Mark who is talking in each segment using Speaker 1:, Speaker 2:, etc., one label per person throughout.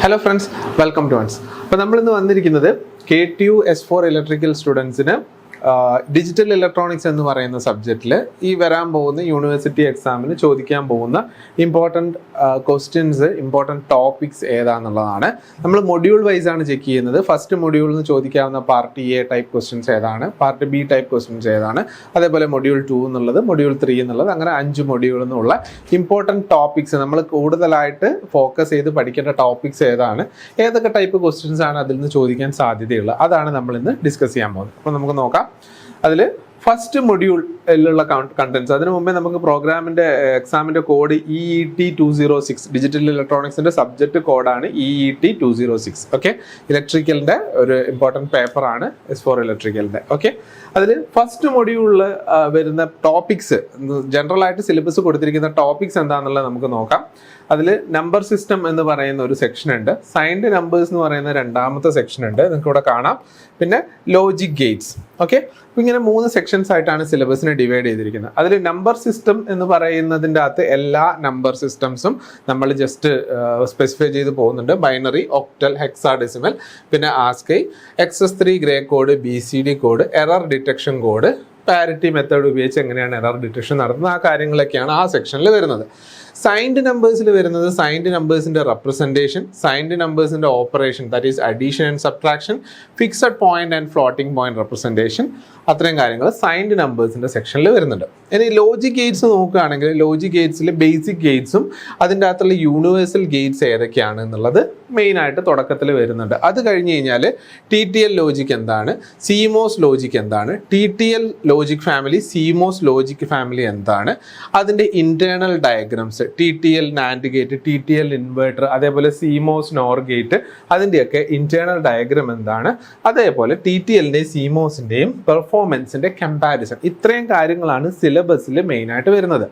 Speaker 1: Hello friends, welcome to us. അപ്പോൾ നമ്മൾ ഇന്ന് വന്നിരിക്കുന്നത് KTU S4 ഇലക്ട്രിക്കൽ സ്റ്റുഡൻസിന് ഡിജിറ്റൽ ഇലക്ട്രോണിക്സ് എന്ന് പറയുന്ന സബ്ജക്റ്റിൽ ഈ വരാൻ പോകുന്ന യൂണിവേഴ്സിറ്റി എക്സാമിന് ചോദിക്കാൻ പോകുന്ന ഇമ്പോർട്ടൻറ്റ് ക്വസ്റ്റ്യൻസ്, ഇമ്പോർട്ടൻറ്റ് ടോപ്പിക്സ് ഏതാണെന്നുള്ളതാണ്. നമ്മൾ മൊഡ്യൂൾ വൈസ് ആണ് ചെക്ക് ചെയ്യുന്നത്. ഫസ്റ്റ് മൊഡ്യൂളിൽ നിന്ന് ചോദിക്കാവുന്ന പാർട്ട് എ ടൈപ്പ് ക്വസ്റ്റ്യൻസ് ഏതാണ്, പാർട്ട് ബി ടൈപ്പ് ക്വസ്റ്റ്യൻസ് ഏതാണ്, അതേപോലെ മൊഡ്യൂൾ 2 എന്നുള്ളത്, മൊഡ്യൂൾ 3 എന്നുള്ളത്, അങ്ങനെ 5 മൊഡ്യൂളിൽ നിന്നുള്ള ഇമ്പോർട്ടൻറ്റ് ടോപ്പിക്സ് നമ്മൾ കൂടുതലായിട്ട് ഫോക്കസ് ചെയ്ത് പഠിക്കേണ്ട ടോപ്പിക്സ് ഏതാണ്, ഏതൊക്കെ ടൈപ്പ് ക്വസ്റ്റ്യൻസ് ആണ് അതിൽ നിന്ന് ചോദിക്കാൻ സാധ്യതയുള്ളത്, അതാണ് നമ്മൾ ഇന്ന് ഡിസ്കസ് ചെയ്യാൻ പോകുന്നത്. അപ്പോൾ നമുക്ക് നോക്കാം. അതിൽ ഫസ്റ്റ് മൊഡ്യൂളിലുള്ള കണ്ടൻസ്, അതിനു മുമ്പേ നമുക്ക് പ്രോഗ്രാമിൻ്റെ എക്സാമിൻ്റെ കോഡ് EET 206, ഡിജിറ്റൽ ഇലക്ട്രോണിക്സിൻ്റെ സബ്ജക്റ്റ് കോഡാണ് EET 206. ഓക്കെ, ഇലക്ട്രിക്കലിൻ്റെ ഒരു ഇമ്പോർട്ടൻറ്റ് പേപ്പറാണ് S4 ഇലക്ട്രിക്കലിൻ്റെ. ഓക്കെ, അതിൽ ഫസ്റ്റ് മൊഡ്യൂളിൽ വരുന്ന ടോപ്പിക്സ്, ജനറലായിട്ട് സിലബസ് കൊടുത്തിരിക്കുന്ന ടോപ്പിക്സ് എന്താണെന്നുള്ളത് നമുക്ക് നോക്കാം. അതിൽ നമ്പർ സിസ്റ്റം എന്ന് പറയുന്ന ഒരു സെക്ഷൻ ഉണ്ട്, സൈൻഡ് നമ്പേഴ്സ് എന്ന് പറയുന്ന രണ്ടാമത്തെ സെക്ഷൻ ഉണ്ട്, നിങ്ങൾക്ക് ഇവിടെ കാണാം, പിന്നെ ലോജിക് ഗേറ്റ്സ്. ഓക്കെ, അപ്പോൾ ഇങ്ങനെ 3 സെക്ഷൻസ് ആയിട്ടാണ് സിലബസിനെ ഡിവൈഡ് ചെയ്തിരിക്കുന്നത്. അതിൽ നമ്പർ സിസ്റ്റം എന്ന് പറയുന്നതിൻ്റെ അകത്ത് എല്ലാ നമ്പർ സിസ്റ്റംസും നമ്മൾ ജസ്റ്റ് സ്പെസിഫൈ ചെയ്ത് പോകുന്നുണ്ട്. ബൈനറി, ഒക്ടൽ, ഹെക്സാഡെസിമൽ, പിന്നെ ആസ്കൈ, XS3 grey code, BCD code, error detection code, parity method ഉപയോഗിച്ച് എങ്ങനെയാണ് എറർ ഡിറ്റക്ഷൻ നടത്തുന്നത്, ആ കാര്യങ്ങളൊക്കെയാണ് ആ സെക്ഷനിൽ വരുന്നത്. സൈൻഡ് നമ്പേഴ്സിൽ വരുന്നത് സൈൻഡ് നമ്പേഴ്സിൻ്റെ റെപ്രസെൻറ്റേഷൻ, സൈൻഡ് നമ്പേഴ്സിൻ്റെ operation, that is addition and subtraction, fixed point and floating point representation, അത്രയും കാര്യങ്ങൾ സൈൻഡ് നമ്പേഴ്സിൻ്റെ സെക്ഷനിൽ വരുന്നുണ്ട്. ഇനി ലോജിക് ഗേറ്റ്സ് നോക്കുകയാണെങ്കിൽ ലോജിക് ഗേറ്റ്സിൽ ബേസിക് ഗേറ്റ്സും അതിൻ്റെ അകത്തുള്ള യൂണിവേഴ്സൽ ഗേറ്റ്സ് ഏതൊക്കെയാണ് എന്നുള്ളത് മെയിനായിട്ട് തുടക്കത്തിൽ വരുന്നുണ്ട്. അത് കഴിഞ്ഞ് കഴിഞ്ഞാൽ TTL ലോജിക് എന്താണ്, CMOS ലോജിക് എന്താണ്, TTL logic family, CMOS logic family എന്താണ്, അതിൻ്റെ internal diagrams, TTL NAND gate, TTL inverter, അതേപോലെ CMOS NOR ഗേറ്റ്, അതിൻ്റെയൊക്കെ ഇൻറ്റേർണൽ ഡയഗ്രാം എന്താണ്, അതേപോലെ TTLൻ്റെയും CMOSൻ്റെയും പെർഫോമൻസിൻ്റെ കമ്പാരിസൺ, ഇത്രയും കാര്യങ്ങളാണ് സിലബസിൽ മെയിനായിട്ട് വരുന്നത്.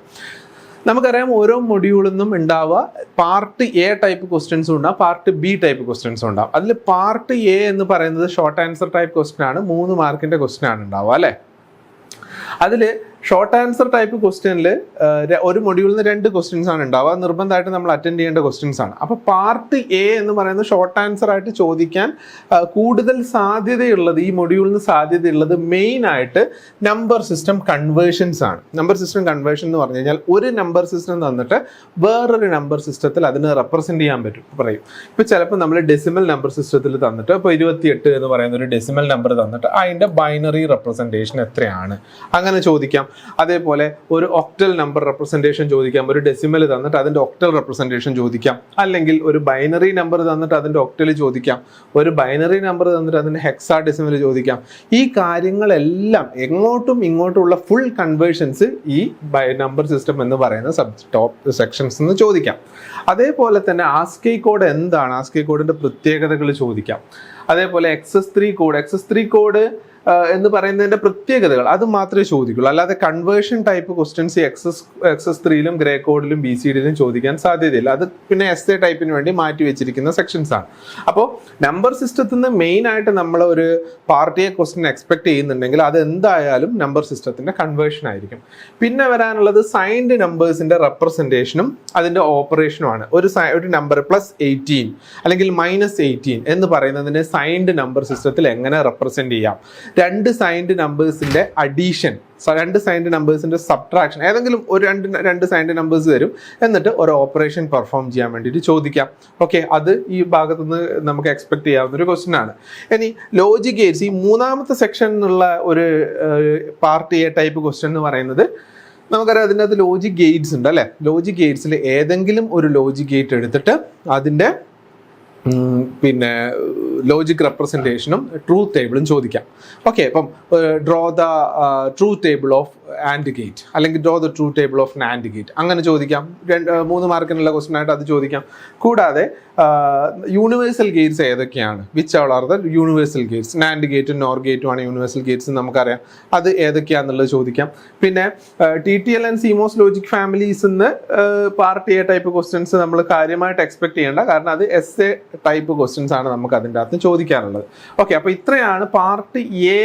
Speaker 1: നമുക്കറിയാം ഓരോ മൊഡ്യൂളിൽ നിന്നും ഉണ്ടാവുക പാർട്ട് എ ടൈപ്പ് ക്വസ്റ്റ്യൻസും ഉണ്ടാവും, പാർട്ട് ബി ടൈപ്പ് ക്വസ്റ്റ്യൻസും ഉണ്ടാവും. അതിൽ പാർട്ട് എ എന്ന് പറയുന്നത് ഷോർട്ട് ആൻസർ ടൈപ്പ് ക്വസ്റ്റ്യൻ ആണ്, 3 മാർക്കിൻ്റെ ക്വസ്റ്റ്യൻ ആണ് ഉണ്ടാവുക അല്ലേ. അതിൽ ഷോർട്ട് ആൻസർ ടൈപ്പ് ക്വസ്റ്റ്യനിൽ ഒരു മൊഡ്യൂളിൽ നിന്ന് 2 ക്വസ്റ്റ്യൻസ് ആണ് ഉണ്ടാവുക, നിർബന്ധമായിട്ട് നമ്മൾ അറ്റൻഡ് ചെയ്യേണ്ട ക്വസ്റ്റ്യൻസ് ആണ്. അപ്പോൾ പാർട്ട് എ എന്ന് പറയുന്നത് ഷോർട്ട് ആൻസർ ആയിട്ട് ചോദിക്കാൻ കൂടുതൽ സാധ്യതയുള്ളത്, ഈ മൊഡ്യൂളിൽ നിന്ന് സാധ്യതയുള്ളത് മെയിനായിട്ട് നമ്പർ സിസ്റ്റം കൺവേർഷൻസ് ആണ്. നമ്പർ സിസ്റ്റം കൺവേർഷൻ എന്ന് പറഞ്ഞു കഴിഞ്ഞാൽ ഒരു നമ്പർ സിസ്റ്റം തന്നിട്ട് വേറൊരു നമ്പർ സിസ്റ്റത്തിൽ അതിനെ റെപ്രസെൻറ്റ് ചെയ്യാൻ പറ്റും പറയും. ഇപ്പോൾ ചിലപ്പോൾ നമ്മൾ ഡെസിമൽ നമ്പർ സിസ്റ്റത്തിൽ തന്നിട്ട് ഇപ്പോൾ 28 എന്ന് പറയുന്ന ഒരു ഡെസിമൽ നമ്പർ തന്നിട്ട് അതിൻ്റെ ബൈനറി റെപ്രസെൻറ്റേഷൻ എത്രയാണ് അങ്ങനെ ചോദിക്കാം. അതേപോലെ ഒരു ഒക്ടൽ നമ്പർ റെപ്രസെൻറ്റേഷൻ ചോദിക്കാം, ഒരു ഡെസിമൽ തന്നിട്ട് അതിൻ്റെ ഒക്ടൽ റെപ്രസെൻറ്റേഷൻ ചോദിക്കാം, അല്ലെങ്കിൽ ഒരു ബൈനറി നമ്പർ തന്നിട്ട് അതിൻ്റെ ഒക്ടൽ ചോദിക്കാം, ഒരു ബൈനറി നമ്പർ തന്നിട്ട് അതിൻ്റെ ഹെക്സാ ഡെസിമൽ ചോദിക്കാം. ഈ കാര്യങ്ങളെല്ലാം എങ്ങോട്ടും ഇങ്ങോട്ടുമുള്ള ഫുൾ കൺവേർഷൻസ് ഈ നമ്പർ സിസ്റ്റം എന്ന് പറയുന്ന ടോപ്പ് സെക്ഷൻസ് നിന്ന് ചോദിക്കാം. അതേപോലെ തന്നെ ആസ്കൈ കോഡ് എന്താണ്, ആസ്കൈ കോഡിൻ്റെ പ്രത്യേകതകൾ ചോദിക്കാം. അതേപോലെ XS3 കോഡ് എന്ന് പറയുന്നതിൻ്റെ പ്രത്യേകതകൾ അത് മാത്രമേ ചോദിക്കുള്ളൂ, അല്ലാതെ കൺവേർഷൻ ടൈപ്പ് ക്വസ്റ്റ്യൻസ് XS3ലും ഗ്രേ കോഡിലും BCDയിലും ചോദിക്കാൻ സാധ്യതയില്ല. അത് പിന്നെ SA ടൈപ്പിന് വേണ്ടി മാറ്റി വെച്ചിരിക്കുന്ന സെക്ഷൻസ് ആണ്. അപ്പോൾ നമ്പർ സിസ്റ്റത്തിൽ നിന്ന് മെയിൻ ആയിട്ട് നമ്മൾ ഒരു പാർട്ട് എ ക്വസ്റ്റ്യൻ എക്സ്പെക്ട് ചെയ്യുന്നുണ്ടെങ്കിൽ അത് എന്തായാലും നമ്പർ സിസ്റ്റത്തിൻ്റെ കൺവേർഷൻ ആയിരിക്കും. പിന്നെ വരാനുള്ളത് സൈൻഡ് നമ്പേഴ്സിൻ്റെ റെപ്രസെൻറ്റേഷനും അതിൻ്റെ ഓപ്പറേഷനുമാണ്. ഒരു നമ്പർ +18 അല്ലെങ്കിൽ -18 എന്ന് പറയുന്നതിനെ സൈൻഡ് നമ്പർ സിസ്റ്റത്തിൽ എങ്ങനെ റെപ്രസെൻറ്റ് ചെയ്യാം, 2 സൈൻഡ് നമ്പേഴ്സിൻ്റെ അഡീഷൻ, 2 സൈൻഡ് നമ്പേഴ്സിൻ്റെ സബ്ട്രാക്ഷൻ, ഏതെങ്കിലും ഒരു രണ്ട് സൈൻഡ് നമ്പേഴ്സ് തരും, എന്നിട്ട് ഒരു ഓപ്പറേഷൻ പെർഫോം ചെയ്യാൻ വേണ്ടിയിട്ട് ചോദിക്കാം. ഓക്കെ, അത് ഈ ഭാഗത്തുനിന്ന് നമുക്ക് എക്സ്പെക്ട് ചെയ്യാവുന്ന ഒരു ക്വസ്റ്റ്യൻ ആണ്. ഇനി ലോജിക് ഗേറ്റ്സ്, ഈ 3ാമത്തെ സെക്ഷൻ എന്നുള്ള ഒരു പാർട്ട് എ ടൈപ്പ് ക്വസ്റ്റ്യൻ എന്ന് പറയുന്നത് നമുക്കറിയാം അതിൻ്റെ അകത്ത് ലോജിക് ഗേറ്റ്സ് ഉണ്ട് അല്ലേ. ലോജിക് ഗേറ്റ്സിൽ ഏതെങ്കിലും ഒരു ലോജിക് ഗേറ്റ് എടുത്തിട്ട് അതിൻ്റെ പിന്നെ ലോജിക് റെപ്രസെൻറ്റേഷനും ട്രൂത്ത് ടേബിളും ചോദിക്കാം. ഓക്കെ, അപ്പം draw the truth table of and gate അല്ലെങ്കിൽ draw the truth table of nand gate അങ്ങനെ ചോദിക്കാം. 3 മാർക്കിനുള്ള ക്വസ്റ്റ്യൻ ആയിട്ട് അത് ചോദിക്കാം. കൂടാതെ യൂണിവേഴ്സൽ ഗേറ്റ്സ് ഏതൊക്കെയാണ്, which are the universal gates, nand ഗേറ്റും നോർ ഗേറ്റും ആണ് യൂണിവേഴ്സൽ ഗേറ്റ്സ് നമുക്കറിയാം, അത് ഏതൊക്കെയാണെന്നുള്ളത് ചോദിക്കാം. പിന്നെ TTL and CMOS logic families നിന്ന് പാർട്ട് എ ടൈപ്പ് ക്വസ്റ്റ്യൻസ് നമ്മൾ കാര്യമായിട്ട് എക്സ്പെക്ട് ചെയ്യേണ്ട, കാരണം അത് SA ടൈപ്പ് ക്വസ്റ്റ്യൻസ് ആണ് നമുക്ക് അതിൻ്റെ അകത്ത് ചോദിക്കാനുള്ളത്. ഓക്കെ, അപ്പോൾ ഇത്രയാണ് പാർട്ട് എ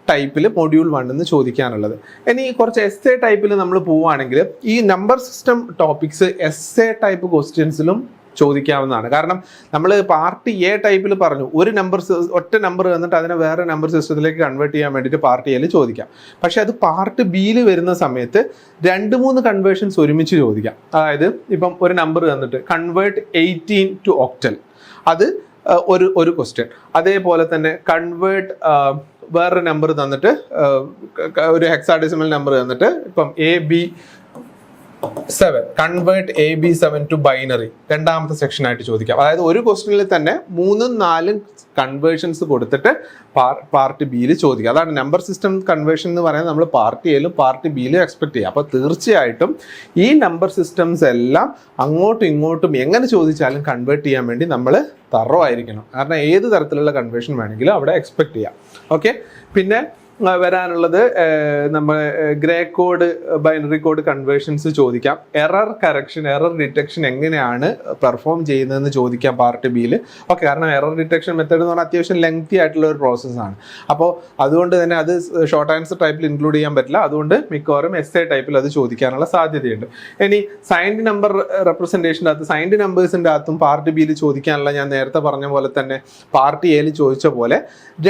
Speaker 1: ടൈപ്പിൽ മൊഡ്യൂൾ 1 ചോദിക്കാനുള്ളത്. ഇനി കുറച്ച് എസ് എ ടൈപ്പിൽ നമ്മൾ പോവുകയാണെങ്കിൽ ഈ number system topics S A type ക്വസ്റ്റ്യൻസിലും ചോദിക്കാവുന്നതാണ്. കാരണം നമ്മൾ പാർട്ട് എ ടൈപ്പിൽ പറഞ്ഞു ഒരു നമ്പർ ഒറ്റ നമ്പർ തന്നിട്ട് അതിനെ വേറെ നമ്പർ സിസ്റ്റത്തിലേക്ക് കൺവേർട്ട് ചെയ്യാൻ വേണ്ടിയിട്ട് പാർട്ട് എയിൽ ചോദിക്കാം. പക്ഷെ അത് പാർട്ട് ബിയിൽ വരുന്ന സമയത്ത് 2-3 കൺവേർഷൻസ് ഒരുമിച്ച് ചോദിക്കാം. അതായത് ഇപ്പം ഒരു നമ്പർ തന്നിട്ട് കൺവേർട്ട് 18 to octal, അത് ഒരു ക്വസ്റ്റ്യൻ. അതേപോലെ തന്നെ കൺവേർട്ട് വേറൊരു നമ്പർ തന്നിട്ട് ഒരു ഹെക്സാഡെസിമൽ നമ്പർ തന്നിട്ട് ഇപ്പം AB7 convert AB7 to binary രണ്ടാമത്തെ സെക്ഷൻ ആയിട്ട് ചോദിക്കാം. അതായത് ഒരു ക്വസ്റ്റ്യനിൽ തന്നെ 3-4 കൺവേർഷൻസ് കൊടുത്തിട്ട് പാർട്ട് ബിയിൽ ചോദിക്കുക. അതാണ് നമ്പർ സിസ്റ്റം കൺവേർഷൻ എന്ന് പറയുന്നത് നമ്മൾ പാർട്ട് എയിലും പാർട്ട് ബിയിലും എക്സ്പെക്ട് ചെയ്യുക. അപ്പോൾ തീർച്ചയായിട്ടും ഈ നമ്പർ സിസ്റ്റംസ് എല്ലാം അങ്ങോട്ടും ഇങ്ങോട്ടും എങ്ങനെ ചോദിച്ചാലും കൺവേർട്ട് ചെയ്യാൻ വേണ്ടി നമ്മൾ തറോ ആയിരിക്കണം. കാരണം ഏത് തരത്തിലുള്ള കൺവേർഷൻ വേണമെങ്കിലും അവിടെ എക്സ്പെക്ട് ചെയ്യാം. ഓക്കെ, പിന്നെ വരാനുള്ളത് നമ്മൾ grey code binary code conversions ചോദിക്കാം. എറർ കറക്ഷൻ എറർ ഡിറ്റക്ഷൻ എങ്ങനെയാണ് പെർഫോം ചെയ്യുന്നതെന്ന് ചോദിക്കാം പാർട്ട് ബിയിൽ. ഓക്കെ, കാരണം എറർ ഡിറ്റക്ഷൻ മെത്തേഡ് എന്ന് പറഞ്ഞാൽ അത്യാവശ്യം ലെങ്തി ആയിട്ടുള്ള ഒരു പ്രോസസ്സാണ്. അപ്പോൾ അതുകൊണ്ട് തന്നെ അത് ഷോർട്ട് ആൻസർ ടൈപ്പിൽ ഇൻക്ലൂഡ് ചെയ്യാൻ പറ്റില്ല. അതുകൊണ്ട് മിക്കവാറും എസ് എ ടൈപ്പിൽ അത് ചോദിക്കാനുള്ള സാധ്യതയുണ്ട്. ഇനി സൈൻഡ് നമ്പർ റെപ്രസെൻറ്റേഷൻ്റെ അകത്ത് സൈൻഡ് നമ്പേഴ്സിൻ്റെ അകത്തും പാർട്ട് ബിയിൽ ചോദിക്കാനുള്ള ഞാൻ നേരത്തെ പറഞ്ഞ പോലെ തന്നെ പാർട്ട് എയിൽ ചോദിച്ച പോലെ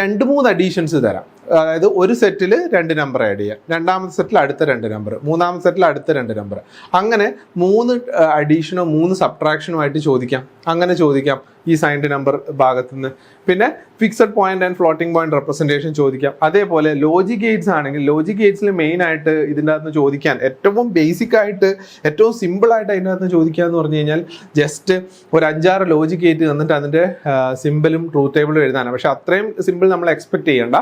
Speaker 1: 2-3 അഡീഷൻസ് തരാം. അതായത് ഒരു സെറ്റിൽ 2 നമ്പർ ആഡ് ചെയ്യാം, രണ്ടാമത്തെ സെറ്റിൽ അടുത്ത 2 നമ്പർ, മൂന്നാമത്തെ സെറ്റിൽ അടുത്ത 2 നമ്പർ, അങ്ങനെ 3 അഡീഷനോ 3 സബ്ട്രാക്ഷനോ ആയിട്ട് ചോദിക്കാം. അങ്ങനെ ചോദിക്കാം ഈ സൈൻഡ് നമ്പർ ഭാഗത്തുനിന്ന്. പിന്നെ fixed point and floating point representation ചോദിക്കാം. അതേപോലെ ലോജിക് ഗേറ്റ്സ് ആണെങ്കിൽ ലോജിക് ഗേറ്റ്സിൽ മെയിൻ ആയിട്ട് ഇതിൻ്റെ അകത്ത് ചോദിക്കാൻ ഏറ്റവും ബേസിക് ആയിട്ട് ഏറ്റവും സിമ്പിൾ ആയിട്ട് അതിൻ്റെ അകത്ത് ചോദിക്കുക എന്ന് പറഞ്ഞു കഴിഞ്ഞാൽ ജസ്റ്റ് ഒരു 5-6 ലോജിക് ഗേറ്റ് തന്നിട്ട് അതിൻ്റെ സിമ്പിളും ട്രൂത്ത് ടേബിളും എഴുതാനാണ്. പക്ഷെ അത്രയും സിമ്പിൾ നമ്മൾ എക്സ്പെക്ട് ചെയ്യേണ്ട.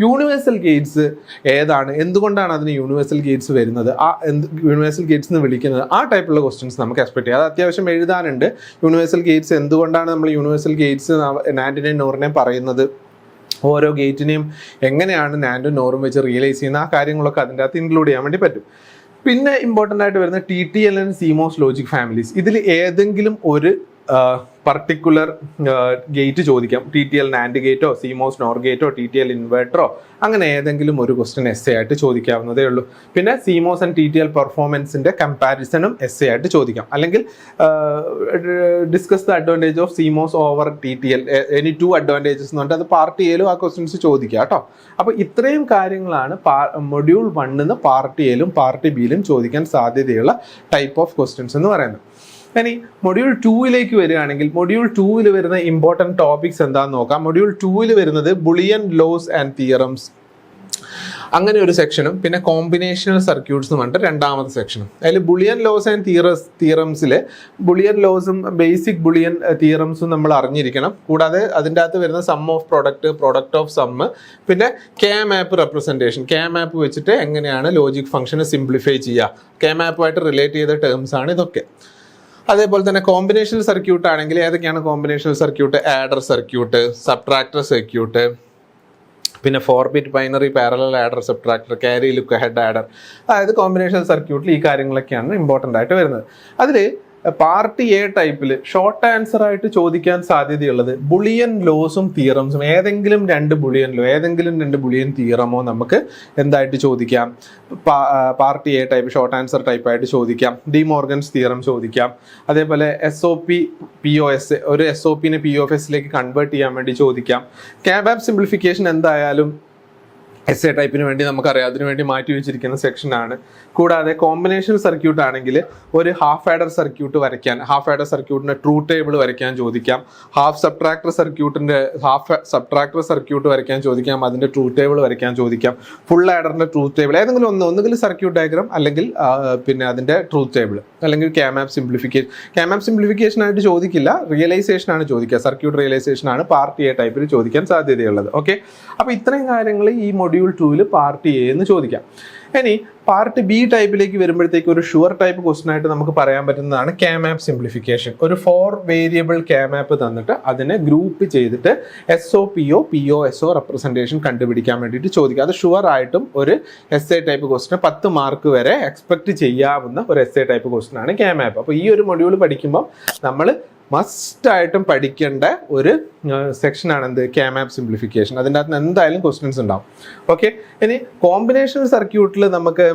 Speaker 1: യൂണിവേഴ്സൽ ഗേറ്റ്സ് ഏതാണ്, എന്തുകൊണ്ടാണ് അതിന് യൂണിവേഴ്സൽ ഗേറ്റ്സ് വരുന്നത്, യൂണിവേഴ്സൽ ഗേറ്റ്സ് എന്ന് വിളിക്കുന്നത്, ആ ടൈപ്പുള്ള ക്വസ്റ്റ്യൻസ് നമുക്ക് എക്സ്പെക്ട് ചെയ്യാം. അത് അത്യാവശ്യം എഴുതാനുണ്ട്. യൂണിവേഴ്സൽ ഗേറ്റ്സ് എന്തുകൊണ്ടാണ് നമ്മൾ യൂണിവേഴ്സൽ ഗേറ്റ്സ് നാൻഡിനെയും നോറിനെയും പറയുന്നത്, ഓരോ ഗേറ്റിനെയും എങ്ങനെയാണ് നാൻഡും നോറും വെച്ച് റിയലൈസ് ചെയ്യുന്ന ആ കാര്യങ്ങളൊക്കെ അതിൻ്റെ അകത്ത് ഇൻക്ലൂഡ് ചെയ്യാൻ വേണ്ടി പറ്റും. പിന്നെ ഇമ്പോർട്ടൻ്റ് ആയിട്ട് വരുന്ന TTL and CMOS logic families. ഇതിൽ ഏതെങ്കിലും ഒരു പർട്ടിക്കുലർ ഗേറ്റ് ചോദിക്കാം. TTL നാൻഡ് ഗേറ്റോ CMOS നോർ ഗേറ്റോ TTL ഇൻവേർട്ടറോ അങ്ങനെ ഏതെങ്കിലും ഒരു ക്വസ്റ്റ്യൻ എസ് ആയിട്ട് ചോദിക്കാവുന്നതേ ഉള്ളൂ. പിന്നെ CMOS ആൻഡ് TTL പെർഫോമൻസിന്റെ കമ്പാരിസണും എസ് ആയിട്ട് ചോദിക്കാം. അല്ലെങ്കിൽ discuss the advantage of CMOS over TTL any 2 advantages എന്ന് പറഞ്ഞിട്ട് അത് പാർട്ട് എയിലും ആ ക്വസ്റ്റ്യൻസ് ചോദിക്കുക കേട്ടോ. അപ്പോൾ ഇത്രയും കാര്യങ്ങളാണ് മൊഡ്യൂൾ 1 പാർട്ട് എയിലും പാർട്ട് ബിയിലും ചോദിക്കാൻ സാധ്യതയുള്ള ടൈപ്പ് ഓഫ് ക്വസ്റ്റ്യൻസ് എന്ന് പറയുന്നത്. ഇനി മൊഡ്യൂൾ 2 വരികയാണെങ്കിൽ മൊഡ്യൂൾ 2 വരുന്ന ഇമ്പോർട്ടൻറ്റ് ടോപ്പിക്സ് എന്താണെന്ന് നോക്കാം. മൊഡ്യൂൾ 2 വരുന്നത് ബുളിയൻ ലോസ് ആൻഡ് തിയറംസ്, അങ്ങനെ ഒരു സെക്ഷനും പിന്നെ കോമ്പിനേഷണൽ സർക്യൂട്ട്സ് എന്ന് പറഞ്ഞിട്ട് രണ്ടാമത്തെ സെക്ഷനും. അതിൽ ബുളിയൻ ലോസ് ആൻഡ് തിയറംസിൽ ബുളിയൻ ലോസും ബേസിക് ബുളിയൻ തിയറംസും നമ്മൾ അറിഞ്ഞിരിക്കണം. കൂടാതെ അതിൻ്റെ അകത്ത് വരുന്ന sum of product of sum, പിന്നെ K map representation, K map വെച്ചിട്ട് എങ്ങനെയാണ് ലോജിക് ഫംഗ്ഷനെ സിംപ്ലിഫൈ ചെയ്യുക, കെ മാപ്പുമായിട്ട് റിലേറ്റ് ചെയ്ത ടേംസ് ആണ് ഇതൊക്കെ. അതേപോലെ തന്നെ കോമ്പിനേഷണൽ സർക്യൂട്ട് ആണെങ്കിൽ ഏതൊക്കെയാണ് combinational circuit? Adder circuit, subtractor circuit, പിന്നെ 4-bit binary parallel adder subtractor, carry look ahead adder. അതായത് കോമ്പിനേഷണൽ സർക്യൂട്ടിൽ ഈ കാര്യങ്ങളൊക്കെയാണ് ഇമ്പോർട്ടൻ്റ് ആയിട്ട് വരുന്നത്. അതിൽ പാർട്ട് എ ടൈപ്പിൽ ഷോർട്ട് ആൻസർ ആയിട്ട് ചോദിക്കാൻ സാധ്യതയുള്ളത് ബുളിയൻ ലോസും തിയറംസും. ഏതെങ്കിലും 2 ബുളിയൻ ലോ, ഏതെങ്കിലും 2 ബുളിയൻ തിയറമോ നമുക്ക് എന്തായിട്ട് ചോദിക്കാം? Part A type short answer ടൈപ്പായിട്ട് ചോദിക്കാം. ഡി മോർഗൻസ് തിയറം ചോദിക്കാം. അതേപോലെ SOP POS, ഒരു SOPനെ POSലേക്ക് കൺവേർട്ട് ചെയ്യാൻ വേണ്ടി ചോദിക്കാം. കാബാബ് സിംപ്ലിഫിക്കേഷൻ എന്തായാലും എസ് എ ടൈപ്പിന് വേണ്ടി നമുക്കറിയാം, അതിനു വേണ്ടി മാറ്റി വെച്ചിരിക്കുന്ന സെക്ഷനാണ്. കൂടാതെ കോമ്പിനേഷൻ സർക്യൂട്ട് ആണെങ്കിൽ ഒരു ഹാഫ് ആഡർ സർക്യൂട്ട് വരയ്ക്കാൻ, ഹാഫ് ആഡർ സർക്യൂട്ടിൻ്റെ ട്രൂത്ത് ടേബിൾ വരയ്ക്കാൻ ചോദിക്കാം. ഹാഫ് സബ്ട്രാക്ടർ സർക്യൂട്ട് വരയ്ക്കാൻ ചോദിക്കാം, അതിൻ്റെ ട്രൂത്ത് ടേബിൾ വരയ്ക്കാൻ ചോദിക്കാം. ഫുൾ ആഡറിൻ്റെ ട്രൂത്ത് ടേബിൾ ഏതെങ്കിലും ഒന്നുകിൽ സർക്യൂട്ട് ഡയഗ്രാം അല്ലെങ്കിൽ പിന്നെ അതിൻ്റെ ട്രൂത്ത് ടേബിൾ അല്ലെങ്കിൽ കാമാപ്പ് സിംപ്ലിഫിക്കേഷൻ ആയിട്ട് ചോദിക്കില്ല, റിയലൈസേഷൻ ആണ് ചോദിക്കുക. സർക്യൂട്ട് റിയലൈസേഷൻ ആണ് പാർട്ട് എ ടൈപ്പിൽ ചോദിക്കാൻ സാധ്യതയുള്ളത്. ഓക്കെ, അപ്പോൾ ഇത്രയും കാര്യങ്ങൾ ഈ മൊഡ്യൂൾ 2 പാർട്ട് എ എന്ന് ചോദിക്കാം. ഇനി പാർട്ട് ബി ടൈപ്പിലേക്ക് വരുമ്പോഴത്തേക്ക് ഒരു ഷുവർ ടൈപ്പ് ക്വസ്റ്റൻ ആയിട്ട് നമുക്ക് പറയാൻ പറ്റുന്നതാണ് കാമാപ്പ് സിംപ്ലിഫിക്കേഷൻ. ഒരു 4 വേരിയബിൾ കാമാപ്പ് തന്നിട്ട് അതിനെ ഗ്രൂപ്പ് ചെയ്തിട്ട് POSO റെപ്രസെൻറ്റേഷൻ കണ്ടുപിടിക്കാൻ വേണ്ടിയിട്ട് ചോദിക്കുക. അത് ഷുവർ ആയിട്ടും ഒരു S A type question 10 mark വരെ എക്സ്പെക്ട് ചെയ്യാവുന്ന ഒരു എസ് എ ടൈപ്പ് ക്വസ്റ്റൻ ആണ് കാമാപ്പ്. അപ്പോൾ ഈ ഒരു മൊഡ്യൂൾ പഠിക്കുമ്പോൾ നമ്മൾ മസ്റ്റായിട്ടും പഠിക്കേണ്ട ഒരു സെക്ഷനാണ് എന്ത്? കാമാപ്പ് സിംപ്ലിഫിക്കേഷൻ. അതിൻ്റെ അകത്ത് എന്തായാലും ക്വസ്റ്റ്യൻസ് ഉണ്ടാവും. ഓക്കെ, ഇനി കോമ്പിനേഷണൽ സർക്യൂട്ടിൽ നമുക്ക്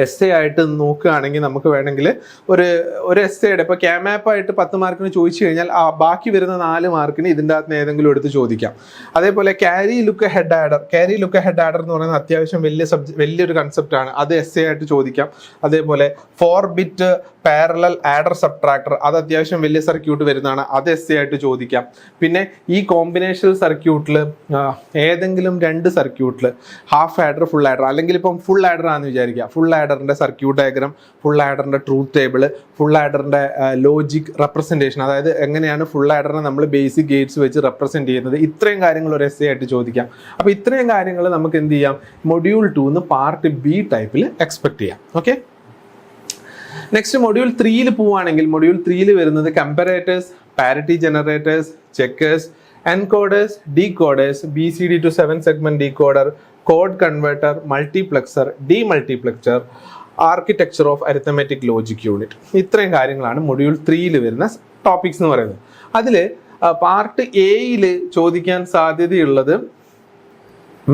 Speaker 1: എസ് എ ആയിട്ട് നോക്കുകയാണെങ്കിൽ നമുക്ക് വേണമെങ്കിൽ ഒരു എസ് എയുടെ ഇപ്പോൾ ക്യാമാപ്പായിട്ട് 10 മാർക്കിന് ചോദിച്ചു കഴിഞ്ഞാൽ ബാക്കി വരുന്ന 4 മാർക്കിന് ഇതിൻ്റെ അകത്ത് ഏതെങ്കിലും എടുത്ത് ചോദിക്കാം. അതേപോലെ ക്യാരി ലുക്ക് ഹെഡ് ആഡർ എന്ന് പറയുന്നത് അത്യാവശ്യം വലിയൊരു കൺസെപ്റ്റാണ്. അത് എസ് എ ആയിട്ട് ചോദിക്കാം. അതേപോലെ 4 ബിറ്റ് പാരലൽ ആഡർ സബ്ട്രാക്ടർ, അത് അത്യാവശ്യം വലിയ സർക്യൂട്ട് വരുന്നതാണ്, അത് എസ് എ ആയിട്ട് ചോദിക്കാം. പിന്നെ ഈ കോമ്പിനേഷണൽ സർക്യൂട്ടിൽ ഏതെങ്കിലും 2 സർക്യൂട്ടിൽ ഹാഫ് ആഡർ ഫുൾ ആഡർ, അല്ലെങ്കിൽ ഇപ്പം ഫുൾ ആഡർ ആണെന്ന് വിചാരിക്കുക, ഫുൾ ആഡറിൻ്റെ സർക്യൂട്ട് ഡയഗ്രാം, ഫുൾ ആഡറിൻ്റെ ട്രൂത്ത് ടേബിൾ, ഫുൾ ആഡറിൻ്റെ ലോജിക് റെപ്രസെൻറ്റേഷൻ, അതായത് എങ്ങനെയാണ് ഫുൾ ആഡറിനെ നമ്മൾ ബേസിക് ഗേറ്റ്സ് വെച്ച് റെപ്രസെൻറ്റ് ചെയ്യുന്നത്, ഇത്രയും കാര്യങ്ങൾ ഒരു എസ് എ ആയിട്ട് ചോദിക്കാം. അപ്പോൾ ഇത്രയും കാര്യങ്ങൾ നമുക്ക് എന്ത് ചെയ്യാം, മൊഡ്യൂൾ 2 പാർട്ട് ബി ടൈപ്പിൽ എക്സ്പെക്ട് ചെയ്യാം. ഓക്കെ, നെക്സ്റ്റ് മൊഡ്യൂൾ 3 പോവുകയാണെങ്കിൽ മൊഡ്യൂൾ 3 വരുന്നത് comparators, parity generators, checkers, encoders, decoders, BCD to 7 segment decoder, code converter, multiplexer, demultiplexer, architecture of arithmetic logic unit. ഇത്രയും കാര്യങ്ങളാണ് മൊഡ്യൂൾ 3 വരുന്ന ടോപ്പിക്സ് എന്ന് പറയുന്നത്. അതിൽ പാർട്ട് എയിൽ ചോദിക്കാൻ സാധ്യതയുള്ളത്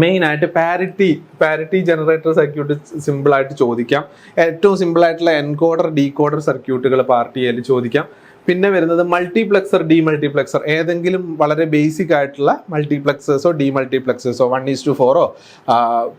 Speaker 1: മെയിനായിട്ട് പാരിറ്റി ജനറേറ്റർ സർക്യൂട്ട് സിമ്പിളായിട്ട് ചോദിക്കാം. ഏറ്റവും സിമ്പിളായിട്ടുള്ള എൻകോഡർ ഡീകോഡർ സർക്യൂട്ടുകൾ പാർട്ട് എയിൽ ചോദിക്കാം. പിന്നെ വരുന്നത് മൾട്ടിപ്ലക്സർ, ഡീമൾട്ടിപ്ലക്സർ, ഏതെങ്കിലും വളരെ ബേസിക് ആയിട്ടുള്ള മൾട്ടിപ്ലക്സേഴ്സോ ഡീമൾട്ടിപ്ലക്സേഴ്സോ 1:4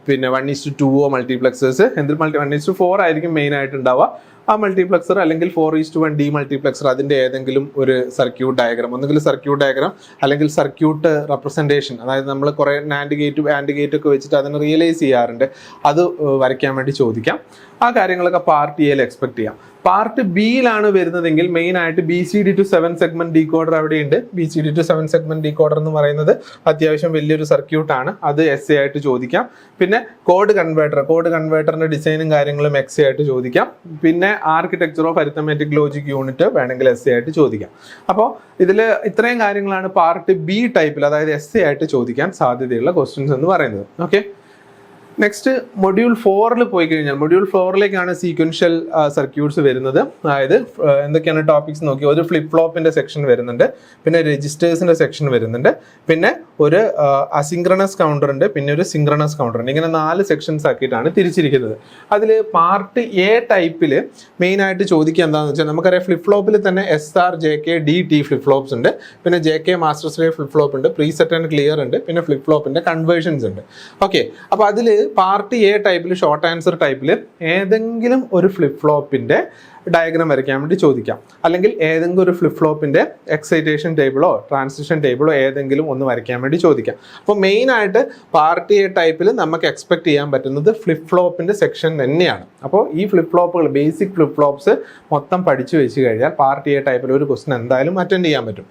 Speaker 1: പിന്നെ 1:2 മൾട്ടിപ്ലക്സേഴ്സ്, എന്തിൽ 1:4 ആയിരിക്കും മെയിൻ ആയിട്ട് ഉണ്ടാവുക. ആ മൾട്ടിപ്ലക്സർ അല്ലെങ്കിൽ 4:1 ഡീമൾട്ടിപ്ലക്സർ, അതിൻ്റെ ഏതെങ്കിലും ഒരു സർക്യൂട്ട് ഡയഗ്രാം, ഒന്നുകിൽ സർക്യൂട്ട് ഡയഗ്രാം അല്ലെങ്കിൽ സർക്യൂട്ട് റെപ്രസെൻറ്റേഷൻ, അതായത് നമ്മൾ കുറേ ആൻഡ് ഗേറ്റ് ഒക്കെ വെച്ചിട്ട് അതിനെ റിയലൈസ് ചെയ്യാറുണ്ട്, അത് വരയ്ക്കാൻ വേണ്ടി ചോദിക്കാം. ആ കാര്യങ്ങളൊക്കെ പാർട്ട് എയിൽ എക്സ്പെക്ട് ചെയ്യാം. പാർട്ട് ബിയിലാണ് വരുന്നതെങ്കിൽ മെയിൻ ആയിട്ട് BCD to 7 segment ഡീകോഡർ അവിടെയുണ്ട്. BCD to 7 segment ഡീകോഡർ എന്ന് പറയുന്നത് അത്യാവശ്യം വലിയൊരു സർക്യൂട്ടാണ്, അത് എസ് എ ആയിട്ട് ചോദിക്കാം. പിന്നെ കോഡ് കൺവേർട്ടറിന്റെ ഡിസൈനും കാര്യങ്ങളും എക്സ് എ ആയിട്ട് ചോദിക്കാം. പിന്നെ architecture of arithmetic logic unit വേണമെങ്കിൽ എസ് എ ആയിട്ട് ചോദിക്കാം. അപ്പോൾ ഇതിൽ ഇത്രയും കാര്യങ്ങളാണ് പാർട്ട് ബി ടൈപ്പിൽ, അതായത് എസ് എ ആയിട്ട് ചോദിക്കാൻ സാധ്യതയുള്ള ക്വസ്റ്റ്യൻസ് എന്ന് പറയുന്നത്. ഓക്കെ, നെക്സ്റ്റ് മൊഡ്യൂൾ 4 പോയി കഴിഞ്ഞാൽ മൊഡ്യൂൾ 4ലേക്കാണ് സീക്വൻഷ്യൽ സർക്യൂട്ട്സ് വരുന്നത്. അതായത് എന്തൊക്കെയാണ് ടോപ്പിക്സ് നോക്കി, ഒരു ഫ്ലിപ്പ് ഫ്ലോപ്പിന്റെ സെക്ഷൻ വരുന്നുണ്ട്, പിന്നെ രജിസ്റ്റേഴ്സിന്റെ സെക്ഷൻ വരുന്നുണ്ട്, പിന്നെ ഒരു അസിങ്ക്രണസ് കൗണ്ടർ ഉണ്ട്, പിന്നെ ഒരു സിങ്ക്രണസ് കൗണ്ടർ ഉണ്ട്. ഇങ്ങനെ 4 സെക്ഷൻസ് ആക്കിയിട്ടാണ് തിരിച്ചിരിക്കുന്നത്. അതിൽ പാർട്ട് എ ടൈപ്പിൽ മെയിൻ ആയിട്ട് ചോദിക്കുക എന്താണെന്ന് വെച്ചാൽ, നമുക്കറിയാം ഫ്ലിപ്പ് ഫ്ലോപ്പിൽ തന്നെ SR, JK, DT flip flops ഉണ്ട്, പിന്നെ JK master slave flip flop ഉണ്ട്, പ്രീസെറ്റ് ആൻഡ് ക്ലിയർ ഉണ്ട്, പിന്നെ ഫ്ലിപ്പ് ഫ്ലോപ്പിന്റെ കൺവേർഷൻസ് ഉണ്ട്. ഓക്കെ, അപ്പോൾ അതിൽ പാർട്ട് എ ടൈപ്പിൽ ഷോർട്ട് ആൻസർ ടൈപ്പിൽ ഏതെങ്കിലും ഒരു ഫ്ലിപ്പ് ഫ്ലോപ്പിന്റെ ഡയഗ്രാം വരയ്ക്കാൻ വേണ്ടി ചോദിക്കാം, അല്ലെങ്കിൽ ഏതെങ്കിലും ഒരു ഫ്ലിപ്പ് ഫ്ലോപ്പിന്റെ എക്സൈറ്റേഷൻ ടേബിളോ ട്രാൻസിഷൻ ടേബിളോ ഏതെങ്കിലും ഒന്ന് വരയ്ക്കാൻ വേണ്ടി ചോദിക്കാം. അപ്പോൾ മെയിൻ ആയിട്ട് പാർട്ട് എ ടൈപ്പിൽ നമുക്ക് എക്സ്പെക്ട് ചെയ്യാൻ പറ്റുന്നത് ഫ്ലിപ്പ് ഫ്ലോപ്പിന്റെ സെക്ഷൻ തന്നെയാണ്. അപ്പോൾ ഈ ഫ്ലിപ്പ് ഫ്ലോപ്പുകൾ, ബേസിക് ഫ്ലിപ്പ് ഫ്ലോപ്സ് മൊത്തം പഠിച്ചു വെച്ച് കഴിഞ്ഞാൽ പാർട്ട് എ ടൈപ്പിൽ ഒരു ക്വസ്റ്റൻ എന്തായാലും അറ്റൻഡ് ചെയ്യാൻ പറ്റും.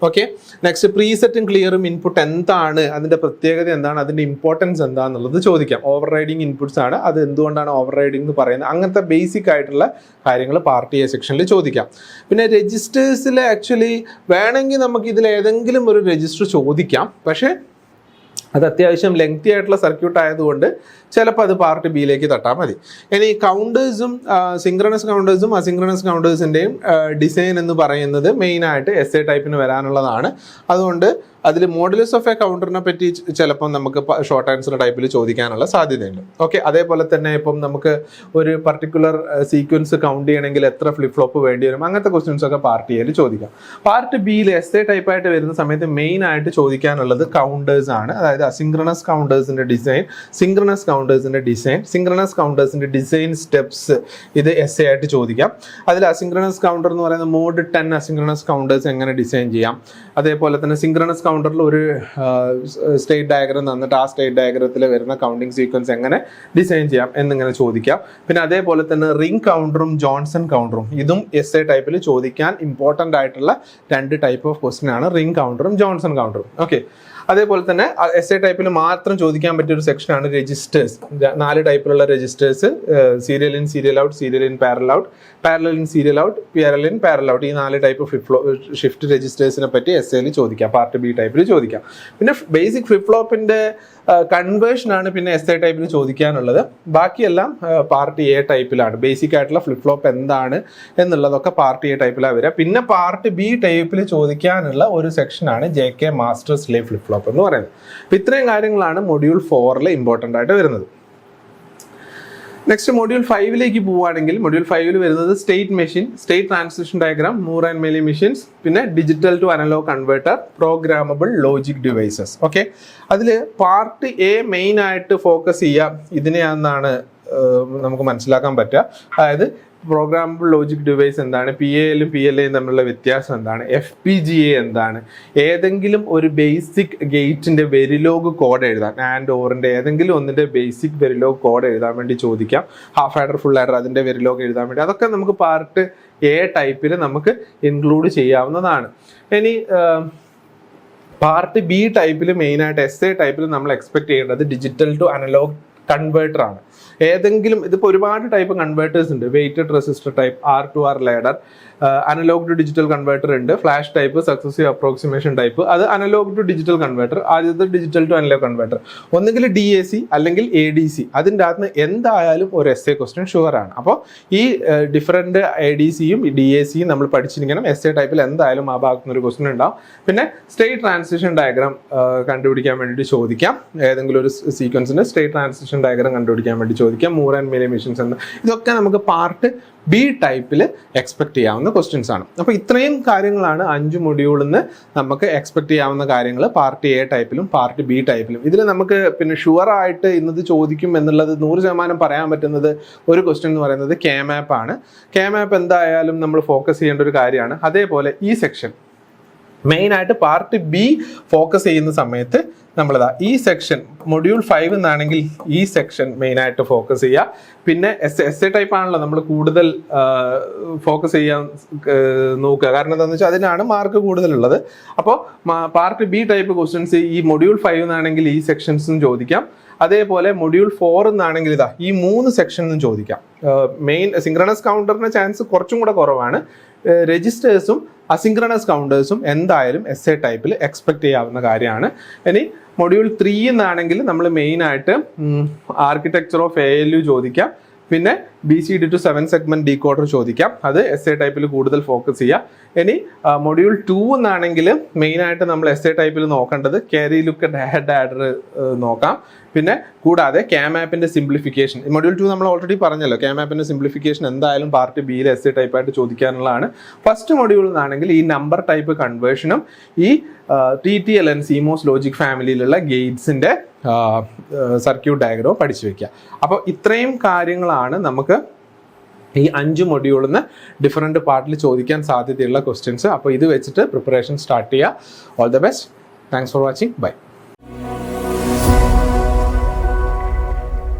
Speaker 1: ഓക്കെ, നെക്സ്റ്റ് പ്രീസെറ്റും ക്ലിയറും ഇൻപുട്ട് എന്താണ്, അതിന്റെ പ്രത്യേകത എന്താണ്, അതിന്റെ ഇമ്പോർട്ടൻസ് എന്താണെന്നുള്ളത് ചോദിക്കാം. ഓവർ റൈഡിങ് ഇൻപുട്സ് ആണ്, അത് എന്തുകൊണ്ടാണ് ഓവർ റൈഡിങ് എന്ന് പറയുന്നത്, അങ്ങനത്തെ ബേസിക് ആയിട്ടുള്ള കാര്യങ്ങൾ പാർട്ട് എ സെക്ഷനിൽ ചോദിക്കാം. പിന്നെ രജിസ്റ്റേഴ്സിൽ ആക്ച്വലി വേണമെങ്കിൽ നമുക്ക് ഇതിൽ ഏതെങ്കിലും ഒരു രജിസ്റ്റർ ചോദിക്കാം, പക്ഷേ അത് അത്യാവശ്യം ലെങ്തി ആയിട്ടുള്ള സർക്യൂട്ട് ആയതുകൊണ്ട് ചിലപ്പോൾ അത് പാർട്ട് ബിയിലേക്ക് തട്ടാൽ മതി. ഇനി കൗണ്ടേഴ്സും സിങ്ക്രണസ് കൗണ്ടേഴ്സും അസിങ്ക്രണസ് കൗണ്ടേഴ്സിൻ്റെയും ഡിസൈൻ എന്ന് പറയുന്നത് മെയിനായിട്ട് എസ് എ ടൈപ്പിന് വരാനുള്ളതാണ്. അതുകൊണ്ട് അതിൽ മോഡുലസ് ഓഫ് എ കൗണ്ടറിനെ പറ്റി ചിലപ്പം നമുക്ക് ഷോർട്ട് ആൻസർ ടൈപ്പിൽ ചോദിക്കാനുള്ള സാധ്യതയുണ്ട്. ഓക്കെ, അതേപോലെ തന്നെ ഇപ്പം നമുക്ക് ഒരു പർട്ടിക്കുലർ സീക്വൻസ് കൗണ്ട് ചെയ്യണമെങ്കിൽ എത്ര ഫ്ലിപ്പ് ഫ്ലോപ്പ് വേണ്ടി വരും, അങ്ങനത്തെ ക്വസ്റ്റ്യൻസ് ഒക്കെ പാർട്ട് എയിൽ ചോദിക്കാം. പാർട്ട് ബിയിൽ എസ് എ ടൈപ്പായിട്ട് വരുന്ന സമയത്ത് മെയിൻ ആയിട്ട് ചോദിക്കാനുള്ളത് കൗണ്ടേഴ്സ് ആണ്. അതായത് അസിങ്ക്രണസ് കൗണ്ടേഴ്സിന്റെ ഡിസൈൻ, സിങ്ക്രണസ് കൗണ്ടേഴ്സിന്റെ ഡിസൈൻ, സിങ്ക്രണസ് കൗണ്ടേഴ്സിന്റെ ഡിസൈൻ സ്റ്റെപ്സ്, ഇത് എസ് എ ആയിട്ട് ചോദിക്കാം. അതിൽ അസിങ്ക്രണസ് കൗണ്ടർ എന്ന് പറയുന്നത് മോഡ് 10 അസിങ്ക്രണസ് കൗണ്ടേഴ്സ് എങ്ങനെ ഡിസൈൻ ചെയ്യാം, അതേപോലെ തന്നെ സിങ്ക്രണസ് കൗണ്ടറിൽ ഒരു സ്റ്റേറ്റ് ഡയഗ്രം തന്നിട്ട് ആ സ്റ്റേറ്റ് ഡയഗ്രത്തിൽ വരുന്ന കൗണ്ടിങ് സീക്വൻസ് എങ്ങനെ ഡിസൈൻ ചെയ്യാം എന്നിങ്ങനെ ചോദിക്കാം. പിന്നെ അതേപോലെ തന്നെ റിംഗ് കൗണ്ടറും ജോൺസൺ കൗണ്ടറും, ഇതും എസ് എ ടൈപ്പിൽ ചോദിക്കാൻ ഇമ്പോർട്ടൻ്റ് ആയിട്ടുള്ള 2 ടൈപ്പ് ഓഫ് ക്വസ്റ്റ്യൻ ആണ്, റിംഗ് കൗണ്ടറും ജോൺസൺ കൗണ്ടറും. ഓക്കെ, അതേപോലെ തന്നെ എസ് എ ടൈപ്പിൽ മാത്രം ചോദിക്കാൻ പറ്റിയ ഒരു സെക്ഷനാണ് രജിസ്റ്റേഴ്സ്. 4 ടൈപ്പിലുള്ള registers, serial in serial out, serial in parallel out, parallel in serial out, parallel in parallel out, ഈ 4 ടൈപ്പ് ഷിഫ്റ്റ് രജിസ്റ്റേഴ്സിനെ പറ്റി എസ് എയിൽ ചോദിക്കാം, പാർട്ട് ബി ടൈപ്പിൽ ചോദിക്കാം. പിന്നെ ബേസിക് ഫ്ലിപ്പ് ഫ്ലോപ്പിന്റെ കൺവേർഷനാണ് പിന്നെ എസ് എ ടൈപ്പിൽ ചോദിക്കാനുള്ളത്. ബാക്കിയെല്ലാം പാർട്ട് എ ടൈപ്പിലാണ്. ബേസിക് ആയിട്ടുള്ള ഫ്ലിപ്പ് ഫ്ലോപ്പ് എന്താണ് എന്നുള്ളതൊക്കെ പാർട്ട് എ ടൈപ്പിലാണ് വരിക. പിന്നെ പാർട്ട് ബി ടൈപ്പിൽ ചോദിക്കാനുള്ള ഒരു സെക്ഷനാണ് JK master slave flip flop എന്ന് പറയുന്നത്. അപ്പം ഇത്രയും കാര്യങ്ങളാണ് മൊഡ്യൂൾ 4 ഇമ്പോർട്ടൻ്റ് ആയിട്ട് വരുന്നത്. നെക്സ്റ്റ് മൊഡ്യൂൾ 5 പോവുകയാണെങ്കിൽ മൊഡ്യൂൾ 5 വരുന്നത് state machine, state transition diagram, Moore and Mealy machines, പിന്നെ digital to analog converter, programmable logic devices. Okay, അതിൽ പാർട്ട് എ മെയിൻ ആയിട്ട് ഫോക്കസ് ചെയ്യുക ഇതിനെയാണെന്നാണ് നമുക്ക് മനസ്സിലാക്കാൻ പറ്റുക. അതായത് പ്രോഗ്രാമബിൾ ലോജിക് ഡിവൈസ് എന്താണ്, PALയും PLAയും തമ്മിലുള്ള വ്യത്യാസം എന്താണ്, FPGA എന്താണ്, ഏതെങ്കിലും ഒരു ബേസിക് ഗേറ്റിന്റെ വെരിലോഗ് കോഡ് എഴുതാൻ, ആൻഡ് ഓറിന്റെ ഏതെങ്കിലും ഒന്നിന്റെ ബേസിക് വെരിലോഗ് കോഡ് എഴുതാൻ വേണ്ടി ചോദിക്കാം. ഹാഫ് ആഡർ ഫുൾ ആഡർ അതിന്റെ വെരിലോഗ് എഴുതാൻ വേണ്ടി, അതൊക്കെ നമുക്ക് പാർട്ട് എ ടൈപ്പിൽ നമുക്ക് ഇൻക്ലൂഡ് ചെയ്യാവുന്നതാണ്. ഇനി പാർട്ട് ബി ടൈപ്പിൽ മെയിനായിട്ട് SA ടൈപ്പിൽ നമ്മൾ എക്സ്പെക്ട് ചെയ്യേണ്ടത് ഡിജിറ്റൽ ടു അനലോഗ് കൺവേർട്ടർ ആണ്. ഏതെങ്കിലും ഇതിപ്പോൾ ഒരുപാട് ടൈപ്പ് കൺവേർട്ടേഴ്സ് ഉണ്ട്. Weighted resistor type, R2R ladder, analog to digital converter ഉണ്ട്, flash type, successive approximation type, അത് അനലോഗ് ടു ഡിജിറ്റൽ കൺവേർട്ടർ. ആദ്യത്തെ ഡിജിറ്റൽ ടു അനലോഗ് കൺവേർട്ടർ ഒന്നുകിൽ DAC അല്ലെങ്കിൽ ADC. അതിൻ്റെ അകത്ത് എന്തായാലും ഒരു SA ക്വസ്റ്റ്യൻ ഷുവർ ആണ്. അപ്പോൾ ഈ ഡിഫറെൻറ്റ് ADCയും DACയും നമ്മൾ പഠിച്ചിരിക്കണം. SA ടൈപ്പിൽ എന്തായാലും ആ ഭാഗത്തു നിന്ന് ഒരു ക്വസ്റ്റ്യൻ ഉണ്ടാവും. പിന്നെ സ്റ്റേറ്റ് ട്രാൻസിഷൻ ഡയഗ്രാം കണ്ടുപിടിക്കാൻ വേണ്ടിയിട്ട് ചോദിക്കാം. ഏതെങ്കിലും ഒരു സീക്വൻസിൻ്റെ സ്റ്റേറ്റ് ട്രാൻസിഷൻ ഡയഗ്രാം കണ്ടുപിടിക്കാൻ വേണ്ടി ചോദിക്കാം. മൂർ ആൻഡ് മെലി മെഷീൻസ് എന്ന്, ഇതൊക്കെ നമുക്ക് പാർട്ട് ബി ടൈപ്പിൽ എക്സ്പെക്ട് ചെയ്യാവുന്ന ക്വസ്റ്റ്യൻസ് ആണ്. അപ്പോൾ ഇത്രയും കാര്യങ്ങളാണ് 5 മൊഡ്യൂളിൽ നിന്ന് നമുക്ക് എക്സ്പെക്ട് ചെയ്യാവുന്ന കാര്യങ്ങൾ പാർട്ട് എ ടൈപ്പിലും പാർട്ട് ബി ടൈപ്പിലും. ഇതിൽ നമുക്ക് പിന്നെ ഷുവർ ആയിട്ട് ഇന്നത് ചോദിക്കും എന്നുള്ളത് 100% പറയാൻ പറ്റുന്നത് ഒരു ക്വസ്റ്റ്യൻ എന്ന് പറയുന്നത് K-MAP ആണ്. K-MAP എന്തായാലും നമ്മൾ ഫോക്കസ് ചെയ്യേണ്ട ഒരു കാര്യമാണ്. അതേപോലെ ഈ സെക്ഷൻ മെയിനായിട്ട് പാർട്ട് ബി ഫോക്കസ് ചെയ്യുന്ന സമയത്ത് നമ്മളിതാ ഈ സെക്ഷൻ മൊഡ്യൂൾ 5 എന്നാണെങ്കിൽ ഈ സെക്ഷൻ മെയിനായിട്ട് ഫോക്കസ് ചെയ്യുക. പിന്നെ SA ടൈപ്പ് ആണല്ലോ നമ്മൾ കൂടുതൽ ഫോക്കസ് ചെയ്യാൻ നോക്കുക. കാരണം എന്താണെന്ന് വെച്ചാൽ അതിനാണ് മാർക്ക് കൂടുതലുള്ളത്. അപ്പോൾ പാർട്ട് ബി ടൈപ്പ് ക്വസ്റ്റ്യൻസ് ഈ മൊഡ്യൂൾ 5 എന്നാണെങ്കിൽ ഈ സെക്ഷൻസും ചോദിക്കാം. അതേപോലെ മൊഡ്യൂൾ 4 എന്നാണെങ്കിൽ ഇതാ ഈ 3 സെക്ഷനും ചോദിക്കാം. മെയിൻ സിങ്ക്രണസ് കൗണ്ടറിന് ചാൻസ് കുറച്ചും കൂടെ കുറവാണ്. രജിസ്റ്റേഴ്സും അസിങ്ക്രണസ് കൗണ്ടേഴ്സും എന്തായാലും SA ടൈപ്പിൽ എക്സ്പെക്ട് ചെയ്യാവുന്ന കാര്യമാണ്. ഇനി മൊഡ്യൂൾ 3 എന്നാണെങ്കിൽ നമ്മൾ മെയിനായിട്ട് ആർക്കിടെക്ചർ ഓഫ് ALU ചോദിക്കാം. പിന്നെ BCD to 7 സെഗ്മെന്റ് ഡീകോഡർ ചോദിക്കാം. അത് SA ടൈപ്പിൽ കൂടുതൽ ഫോക്കസ് ചെയ്യാം. ഇനി മൊഡ്യൂൾ 2 എന്നാണെങ്കിൽ മെയിനായിട്ട് നമ്മൾ SA ടൈപ്പിൽ നോക്കേണ്ടത് ക്യാരി ലുക്ക് ഹെഡ് ആഡർ നോക്കാം. പിന്നെ കൂടാതെ K-MAPന്റെ സിംപ്ലിഫിക്കേഷൻ മൊഡ്യൂൾ 2 നമ്മൾ ഓൾറെഡി പറഞ്ഞല്ലോ. K-MAPന്റെ സിംപ്ലിഫിക്കേഷൻ എന്തായാലും പാർട്ട് ബിയിൽ SA ടൈപ്പായിട്ട് ചോദിക്കാനുള്ളതാണ്. ഫസ്റ്റ് മൊഡ്യൂളിൽ നിന്നാണെങ്കിൽ ഈ നമ്പർ ടൈപ്പ് കൺവേർഷനും ഈ TTLN CMOS ലോജിക് ഫാമിലിയിലുള്ള ഗേറ്റ്സിന്റെ സർക്യൂട്ട് ഡയഗ്രാം പഠിച്ചു വെക്കുക. അപ്പോൾ ഇത്രയും കാര്യങ്ങളാണ് നമുക്ക് ഈ 5 മൊഡ്യൂളിൽ നിന്ന് ഡിഫറെൻറ്റ് പാർട്ടിൽ ചോദിക്കാൻ സാധ്യതയുള്ള ക്വസ്റ്റ്യൻസ്. അപ്പോൾ ഇത് വെച്ചിട്ട് പ്രിപ്പറേഷൻ സ്റ്റാർട്ട് ചെയ്യുക. All the best. Thanks for watching. By.